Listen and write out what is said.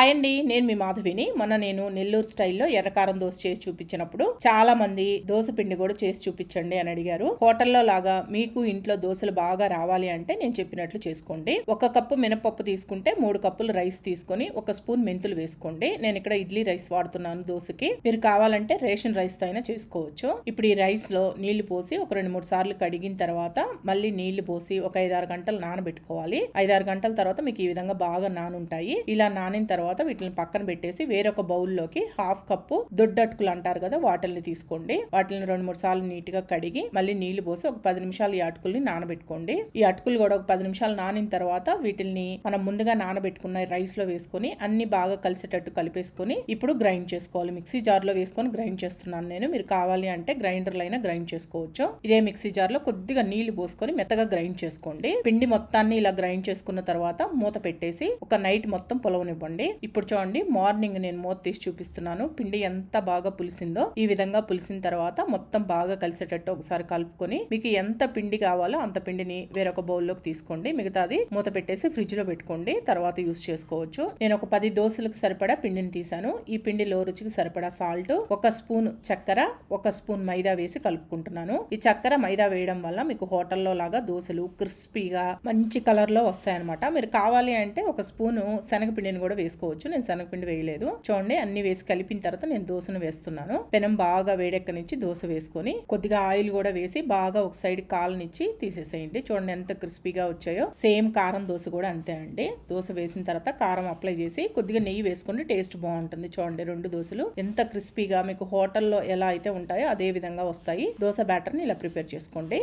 Hi అండి, నేను మీ మాధవిని. మొన్న నేను నెల్లూరు స్టైల్లో ఎర్రకారం దోశ చేసి చూపించినప్పుడు చాలా మంది దోశ పిండి కూడా చేసి చూపించండి అని అడిగారు. హోటల్లో లాగా మీకు ఇంట్లో దోశలు బాగా రావాలి అంటే నేను చెప్పినట్లు చేసుకోండి. 1 కప్పు మినపప్పు తీసుకుంటే 3 కప్పులు రైస్ తీసుకొని 1 స్పూన్ మెంతులు వేసుకోండి. నేను ఇక్కడ ఇడ్లీ రైస్ వాడుతున్నాను దోశకి. మీరు కావాలంటే రేషన్ రైస్ తో అయినా చేసుకోవచ్చు. ఇప్పుడు ఈ రైస్ లో నీళ్లు పోసి ఒక 2-3 సార్లు కడిగిన తర్వాత మళ్ళీ నీళ్లు పోసి ఒక 5-6 గంటలు నానబెట్టుకోవాలి. 5-6 గంటల తర్వాత మీకు ఈ విధంగా బాగా నానుంటాయి. ఇలా నానిన తర్వాత వీటిని పక్కన పెట్టేసి వేరొక బౌల్లోకి 1/2 కప్పు దొడ్డటుకులు అంటారు కదా, వాటిని తీసుకోండి. వాటిని 2-3 సార్లు నీట్ గా కడిగి మళ్ళీ నీళ్లు పోసి ఒక 10 నిమిషాలు ఈ అటుకుల్ని నానబెట్టుకోండి. ఈ అటుకులు కూడా ఒక 10 నిమిషాలు నానిన తర్వాత వీటిని మనం ముందుగా నానబెట్టుకున్న రైస్ లో వేసుకొని అన్ని బాగా కలిసేటట్టు కలిపేసుకొని ఇప్పుడు గ్రైండ్ చేసుకోవాలి. మిక్సీ జార్ లో వేసుకొని గ్రైండ్ చేస్తున్నాను నేను. మీరు కావాలి అంటే గ్రైండర్లో అయినా గ్రైండ్ చేసుకోవచ్చు. ఇదే మిక్సీ జార్ లో కొద్దిగా నీళ్లు పోసుకొని మెత్తగా గ్రైండ్ చేసుకోండి. పిండి మొత్తాన్ని ఇలా గ్రైండ్ చేసుకున్న తర్వాత మూత పెట్టేసి ఒక నైట్ మొత్తం పొలవనివ్వండి. ఇప్పుడు చూడండి, మార్నింగ్ నేను మూత తీసి చూపిస్తున్నాను. పిండి ఎంత బాగా పులిసిందో. ఈ విధంగా పులిసిన తర్వాత మొత్తం బాగా కలిసేటట్టు ఒకసారి కలుపుకొని మీకు ఎంత పిండి కావాలో అంత పిండిని వేరొక బౌల్లోకి తీసుకోండి. మిగతాది మూత పెట్టేసి ఫ్రిడ్జ్ లో పెట్టుకోండి. తర్వాత యూస్ చేసుకోవచ్చు. నేను ఒక 10 దోశలకు సరిపడా పిండిని తీసాను. ఈ పిండిలో రుచికి సరిపడా సాల్ట్, 1 స్పూన్ చక్కెర, 1 స్పూన్ మైదా వేసి కలుపుకుంటున్నాను. ఈ చక్కెర మైదా వేయడం వల్ల మీకు హోటల్లో లాగా దోశలు క్రిస్పీగా మంచి కలర్ లో వస్తాయన్నమాట. మీరు కావాలి అంటే 1 స్పూన్ శనగపిండిని కూడా వేసుకోవచ్చు. నేను శనగపిండి వేయలేదు. చూడండి, అన్ని వేసి కలిపిన తర్వాత నేను దోశను వేస్తున్నాను. పెనం బాగా వేడెక్కనిచ్చి దోశ వేసుకొని కొద్దిగా ఆయిల్ కూడా వేసి బాగా ఒక సైడ్ కాలనిచ్చి తీసేసేయండి. చూడండి ఎంత క్రిస్పీగా వచ్చాయో. సేమ్ కారం దోశ కూడా అంతే అండి. దోశ వేసిన తర్వాత కారం అప్లై చేసి కొద్దిగా నెయ్యి వేసుకుని టేస్ట్ బాగుంటుంది. చూడండి, 2 దోశలు ఎంత క్రిస్పీగా మీకు హోటల్లో ఎలా అయితే ఉంటాయో అదే విధంగా వస్తాయి. దోశ బ్యాటర్ ని ఇలా ప్రిపేర్ చేసుకోండి.